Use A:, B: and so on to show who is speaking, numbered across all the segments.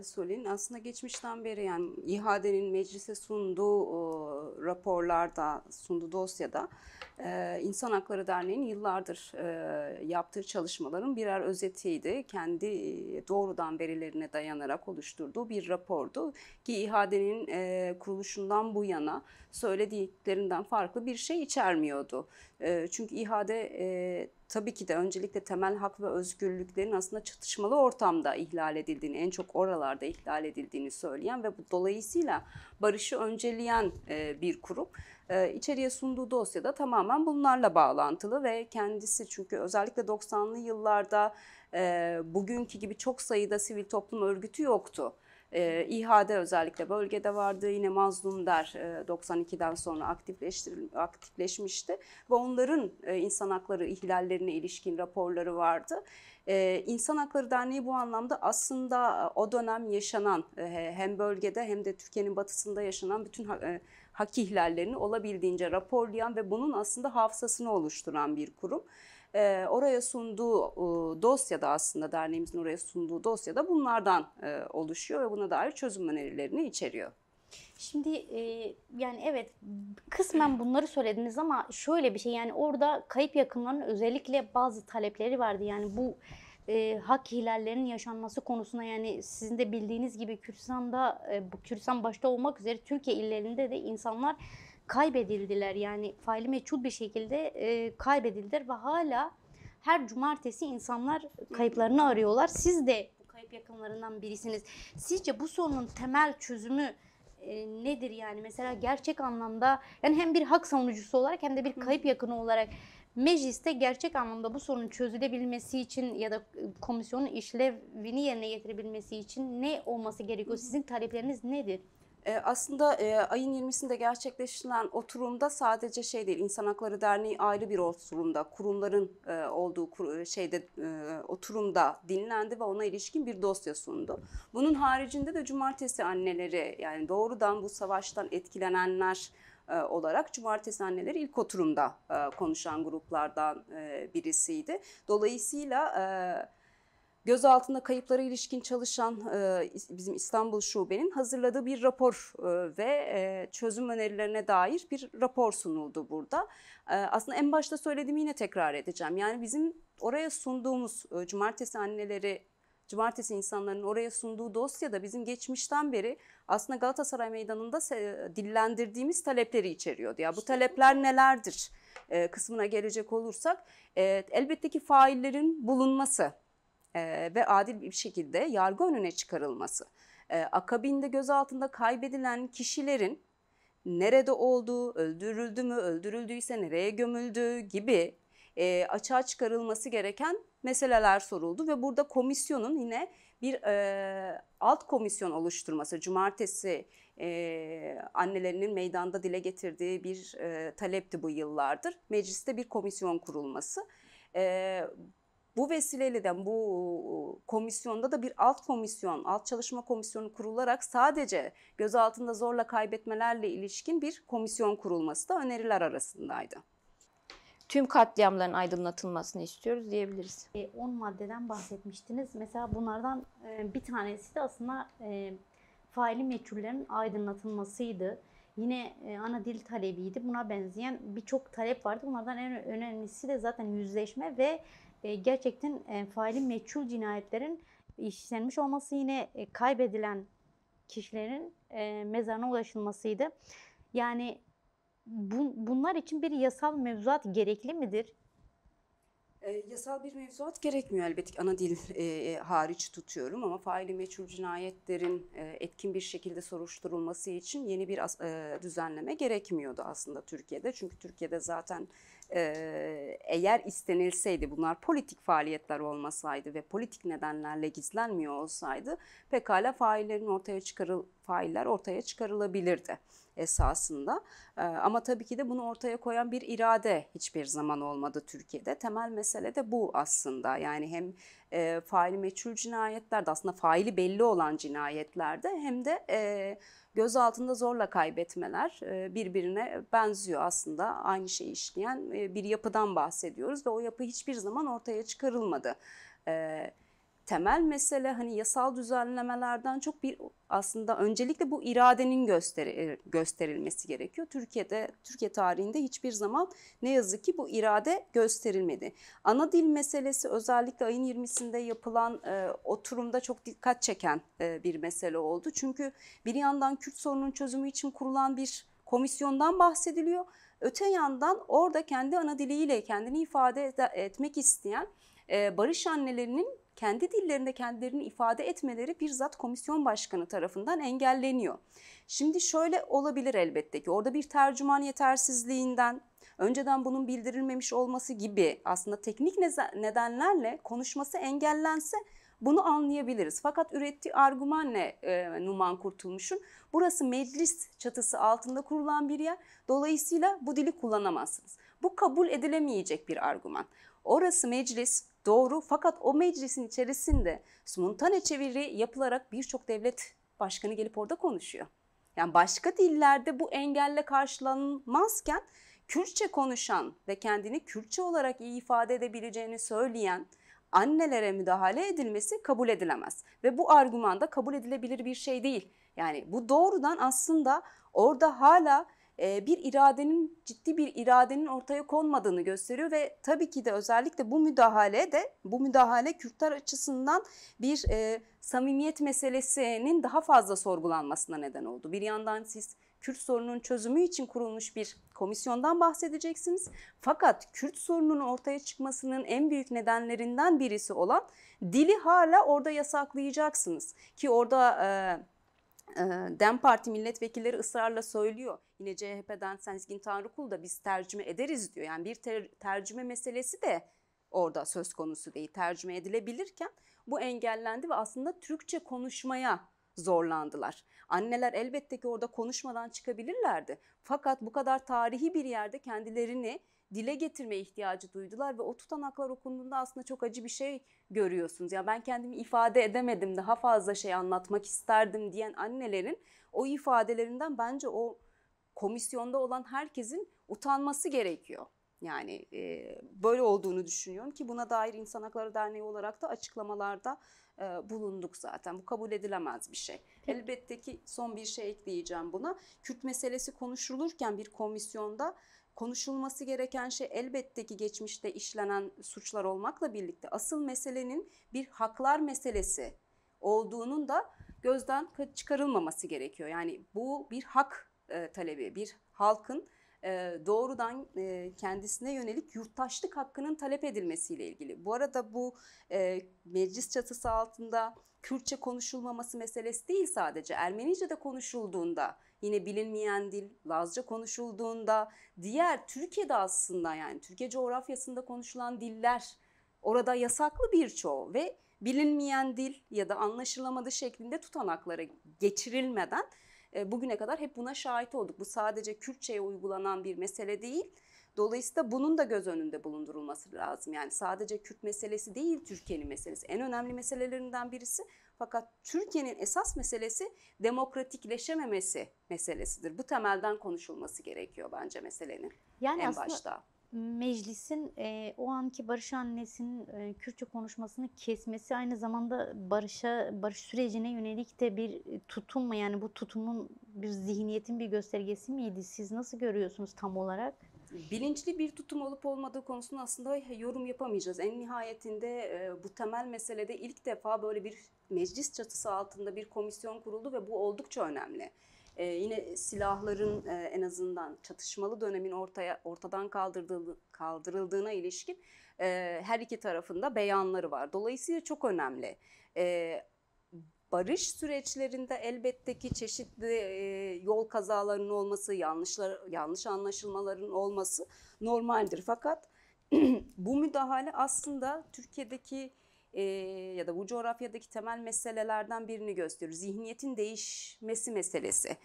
A: Solin. Aslında geçmişten beri yani İHA'denin meclise sunduğu raporlarda, sunduğu dosyada İnsan Hakları Derneği'nin yıllardır yaptığı çalışmaların birer özetiydi. Kendi doğrudan verilerine dayanarak oluşturduğu bir rapordu ki İHA'denin kuruluşundan bu yana söylediklerinden farklı bir şey içermiyordu. Çünkü İHA'de tabii ki de öncelikle temel hak ve özgürlüklerin aslında çatışmalı ortamda ihlal edildiğini, en çok oralarda ihlal edildiğini söyleyen ve bu dolayısıyla barışı önceleyen bir kurum. İçeriye sunduğu dosyada tamamen bunlarla bağlantılı ve kendisi çünkü özellikle 90'lı yıllarda bugünkü gibi çok sayıda sivil toplum örgütü yoktu. İHA'de özellikle bölgede vardı. Yine Mazlum Der 92'den sonra aktifleşmişti ve onların insan hakları ihlallerine ilişkin raporları vardı. İnsan Hakları Derneği bu anlamda aslında o dönem yaşanan hem bölgede hem de Türkiye'nin batısında yaşanan bütün hak ihlallerini olabildiğince raporlayan ve bunun aslında hafızasını oluşturan bir kurum. Oraya sunduğu dosyada aslında derneğimizin oraya sunduğu dosyada bunlardan oluşuyor ve buna dair çözüm önerilerini içeriyor.
B: Şimdi yani evet kısmen bunları söylediniz ama şöyle bir şey yani orada kayıp yakınların özellikle bazı talepleri vardı. Yani bu hak ihlallerinin yaşanması konusunda yani sizin de bildiğiniz gibi Kürdistan'da bu Kürdistan başta olmak üzere Türkiye illerinde de insanlar kaybedildiler. Yani faili meçhul bir şekilde kaybedildiler ve hala her cumartesi insanlar kayıplarını arıyorlar. Siz de bu kayıp yakınlarından birisiniz. Sizce bu sorunun temel çözümü nedir yani mesela gerçek anlamda yani hem bir hak savunucusu olarak hem de bir kayıp yakını olarak mecliste gerçek anlamda bu sorunun çözülebilmesi için ya da komisyonun işlevini yerine getirebilmesi için ne olması gerekiyor? Sizin talepleriniz nedir?
A: Aslında ayın 20'sinde gerçekleştirilen oturumda sadece şey değil, İnsan Hakları Derneği ayrı bir oturumda, kurumların olduğu oturumda dinlendi ve ona ilişkin bir dosya sundu. Bunun haricinde de Cumartesi Anneleri yani doğrudan bu savaştan etkilenenler olarak Cumartesi Anneleri ilk oturumda konuşan gruplardan birisiydi. Dolayısıyla gözaltında kayıplara ilişkin çalışan bizim İstanbul Şube'nin hazırladığı bir rapor ve çözüm önerilerine dair bir rapor sunuldu burada. Aslında en başta söylediğimi yine tekrar edeceğim. Yani bizim oraya sunduğumuz Cumartesi insanların oraya sunduğu dosyada bizim geçmişten beri aslında Galatasaray Meydanı'nda dillendirdiğimiz talepleri içeriyordu. Ya bu talepler nelerdir kısmına gelecek olursak elbette ki faillerin bulunması ve adil bir şekilde yargı önüne çıkarılması. Akabinde gözaltında kaybedilen kişilerin nerede olduğu, öldürüldü mü, öldürüldüyse nereye gömüldüğü gibi açığa çıkarılması gereken meseleler soruldu ve burada komisyonun yine bir alt komisyon oluşturması, Cumartesi annelerinin meydanda dile getirdiği bir talepti bu yıllardır. Mecliste bir komisyon kurulması. Bu vesileyle de bu komisyonda da bir alt çalışma komisyonu kurularak sadece gözaltında zorla kaybetmelerle ilişkin bir komisyon kurulması da öneriler arasındaydı.
C: Tüm katliamların aydınlatılmasını istiyoruz diyebiliriz.
B: 10 maddeden bahsetmiştiniz. Mesela bunlardan bir tanesi de aslında faili meçhullerin aydınlatılmasıydı. Yine ana dil talebiydi. Buna benzeyen birçok talep vardı. Bunlardan en önemlisi de zaten yüzleşme ve gerçekten faili meçhul cinayetlerin işlenmiş olması, yine kaybedilen kişilerin mezarına ulaşılmasıydı. Yani bunlar için bir yasal mevzuat gerekli midir?
A: Yasal bir mevzuat gerekmiyor elbette ki ana dil hariç tutuyorum ama faili meçhul cinayetlerin etkin bir şekilde soruşturulması için yeni bir düzenleme gerekmiyordu aslında Türkiye'de. Çünkü Türkiye'de zaten eğer istenilseydi bunlar politik faaliyetler olmasaydı ve politik nedenlerle gizlenmiyor olsaydı pekala failler ortaya çıkarılabilirdi esasında. Ama tabii ki de bunu ortaya koyan bir irade hiçbir zaman olmadı Türkiye'de. Temel mesele de bu aslında. Yani hem faili meçhul cinayetlerde aslında faili belli olan cinayetlerde hem de gözaltında zorla kaybetmeler birbirine benziyor aslında. Aynı şeyi işleyen bir yapıdan bahsediyoruz ve o yapı hiçbir zaman ortaya çıkarılmadı. temel mesele hani yasal düzenlemelerden çok bir aslında öncelikle bu iradenin gösterilmesi gerekiyor. Türkiye tarihinde hiçbir zaman ne yazık ki bu irade gösterilmedi. Ana dil meselesi özellikle ayın 20'sinde yapılan oturumda çok dikkat çeken bir mesele oldu. Çünkü bir yandan Kürt sorunun çözümü için kurulan bir komisyondan bahsediliyor. Öte yandan orada kendi ana diliyle kendini ifade etmek isteyen barış annelerinin kendi dillerinde kendilerini ifade etmeleri bizzat komisyon başkanı tarafından engelleniyor. Şimdi şöyle olabilir elbette ki orada bir tercüman yetersizliğinden, önceden bunun bildirilmemiş olması gibi aslında teknik nedenlerle konuşması engellense bunu anlayabiliriz. Fakat ürettiği argüman ne Numan Kurtulmuş'un? Burası meclis çatısı altında kurulan bir yer. Dolayısıyla bu dili kullanamazsınız. Bu kabul edilemeyecek bir argüman. Orası meclis, doğru, fakat o meclisin içerisinde simultane çeviri yapılarak birçok devlet başkanı gelip orada konuşuyor. Yani başka dillerde bu engelle karşılanmazken Kürtçe konuşan ve kendini Kürtçe olarak iyi ifade edebileceğini söyleyen annelere müdahale edilmesi kabul edilemez. Ve bu argüman da kabul edilebilir bir şey değil. Yani bu doğrudan aslında orada hala ciddi bir iradenin ortaya konmadığını gösteriyor ve tabii ki de özellikle bu müdahale Kürtler açısından bir samimiyet meselesinin daha fazla sorgulanmasına neden oldu. Bir yandan siz Kürt sorununun çözümü için kurulmuş bir komisyondan bahsedeceksiniz. Fakat Kürt sorununun ortaya çıkmasının en büyük nedenlerinden birisi olan dili hala orada yasaklayacaksınız. Ki orada DEM Parti milletvekilleri ısrarla söylüyor. Yine CHP'den Sezgin Tanrıkul da biz tercüme ederiz diyor. Yani bir tercüme meselesi de orada söz konusu değil. Tercüme edilebilirken bu engellendi ve aslında Türkçe konuşmaya zorlandılar. Anneler elbette ki orada konuşmadan çıkabilirlerdi. Fakat bu kadar tarihi bir yerde kendilerini dile getirme ihtiyacı duydular ve o tutanaklar okunduğunda aslında çok acı bir şey görüyorsunuz. Ya ben kendimi ifade edemedim, daha fazla şey anlatmak isterdim diyen annelerin o ifadelerinden bence o komisyonda olan herkesin utanması gerekiyor. Yani böyle olduğunu düşünüyorum ki buna dair İnsan Hakları Derneği olarak da açıklamalarda bulunduk zaten. Bu kabul edilemez bir şey.
B: Peki.
A: Elbette ki son bir şey ekleyeceğim buna. Kürt meselesi konuşulurken bir komisyonda konuşulması gereken şey elbette ki geçmişte işlenen suçlar olmakla birlikte asıl meselenin bir haklar meselesi olduğunun da gözden çıkarılmaması gerekiyor. Yani bu bir hak talebi, bir halkın doğrudan kendisine yönelik yurttaşlık hakkının talep edilmesiyle ilgili. Bu arada bu meclis çatısı altında Kürtçe konuşulmaması meselesi değil sadece. Ermenice de konuşulduğunda, yine bilinmeyen dil, Lazca konuşulduğunda, diğer Türkiye'de aslında yani Türkiye coğrafyasında konuşulan diller orada yasaklı birçoğu ve bilinmeyen dil ya da anlaşılamadığı şeklinde tutanaklara geçirilmeden bugüne kadar hep buna şahit olduk. Bu sadece Kürtçe'ye uygulanan bir mesele değil. Dolayısıyla bunun da göz önünde bulundurulması lazım. Yani sadece Kürt meselesi değil Türkiye'nin meselesi. En önemli meselelerinden birisi. Fakat Türkiye'nin esas meselesi demokratikleşememesi meselesidir. Bu temelden konuşulması gerekiyor bence meselenin
B: Yani
A: en
B: aslında
A: başta.
B: meclisin o anki barış annesinin Kürtçe konuşmasını kesmesi aynı zamanda barış sürecine yönelik de bir tutum mu? Yani bu tutumun bir zihniyetin bir göstergesi miydi? Siz nasıl görüyorsunuz tam olarak?
A: Bilinçli bir tutum olup olmadığı konusunda aslında yorum yapamayacağız. En nihayetinde bu temel meselede ilk defa böyle bir meclis çatısı altında bir komisyon kuruldu ve bu oldukça önemli. Yine silahların en azından çatışmalı dönemin ortadan kaldırıldığına ilişkin her iki tarafında beyanları var. Dolayısıyla çok önemli. Barış süreçlerinde elbette ki çeşitli yol kazalarının olması, yanlış anlaşılmaların olması normaldir. Fakat bu müdahale aslında Türkiye'deki ya da bu coğrafyadaki temel meselelerden birini gösteriyor. Zihniyetin değişmesi meselesi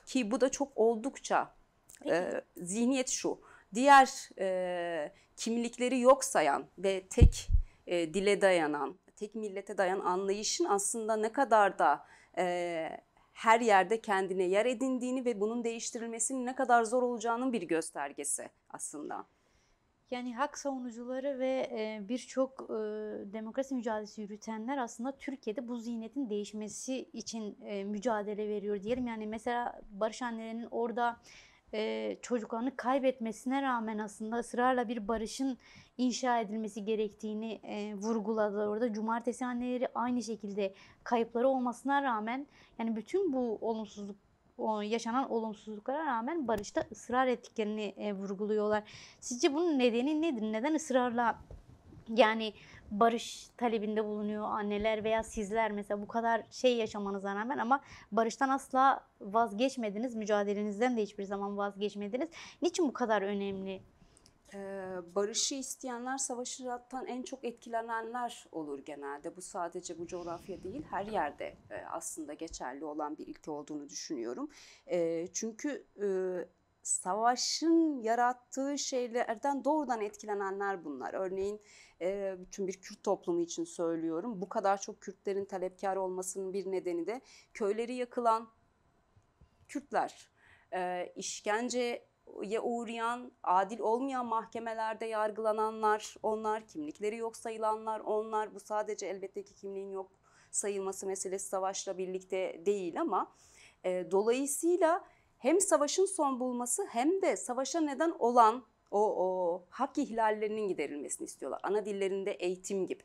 A: ki bu da çok oldukça zihniyet şu. Diğer kimlikleri yok sayan ve tek dile dayanan, tek millete dayanan anlayışın aslında ne kadar da her yerde kendine yer edindiğini ve bunun değiştirilmesinin ne kadar zor olacağının bir göstergesi aslında.
B: Yani hak savunucuları ve birçok demokrasi mücadelesi yürütenler aslında Türkiye'de bu zihniyetin değişmesi için mücadele veriyor diyelim. Yani mesela barış annelerinin orada çocuklarını kaybetmesine rağmen aslında ısrarla bir barışın inşa edilmesi gerektiğini vurguladılar. Orada cumartesi anneleri aynı şekilde kayıpları olmasına rağmen yani bütün bu yaşanan olumsuzluklara rağmen barışta ısrar ettiklerini vurguluyorlar. Sizce bunun nedeni nedir? Neden ısrarla yani barış talebinde bulunuyor anneler veya sizler mesela bu kadar şey yaşamanıza rağmen ama barıştan asla vazgeçmediniz, mücadelenizden de hiçbir zaman vazgeçmediniz. Niçin bu kadar önemli?
A: Barışı isteyenler savaştan en çok etkilenenler olur genelde. Bu sadece bu coğrafya değil, her yerde aslında geçerli olan bir ilke olduğunu düşünüyorum. Çünkü savaşın yarattığı şeylerden doğrudan etkilenenler bunlar. Örneğin bütün bir Kürt toplumu için söylüyorum. Bu kadar çok Kürtlerin talepkar olmasının bir nedeni de köyleri yakılan Kürtler, işkenceye uğrayan, adil olmayan mahkemelerde yargılananlar, onlar, kimlikleri yok sayılanlar, onlar. Bu sadece elbette ki kimliğin yok sayılması meselesi savaşla birlikte değil ama dolayısıyla hem savaşın son bulması hem de savaşa neden olan o hak ihlallerinin giderilmesini istiyorlar. Ana dillerinde eğitim gibi,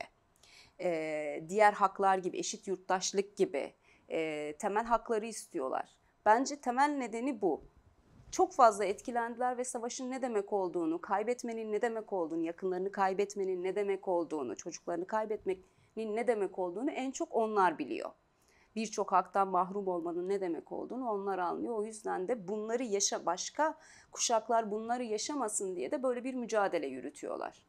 A: diğer haklar gibi, eşit yurttaşlık gibi temel hakları istiyorlar. Bence temel nedeni bu. Çok fazla etkilendiler ve savaşın ne demek olduğunu, kaybetmenin ne demek olduğunu, yakınlarını kaybetmenin ne demek olduğunu, çocuklarını kaybetmenin ne demek olduğunu en çok onlar biliyor. Birçok haktan mahrum olmanın ne demek olduğunu onlar anlıyor. O yüzden de bunları başka kuşaklar bunları yaşamasın diye de böyle bir mücadele yürütüyorlar.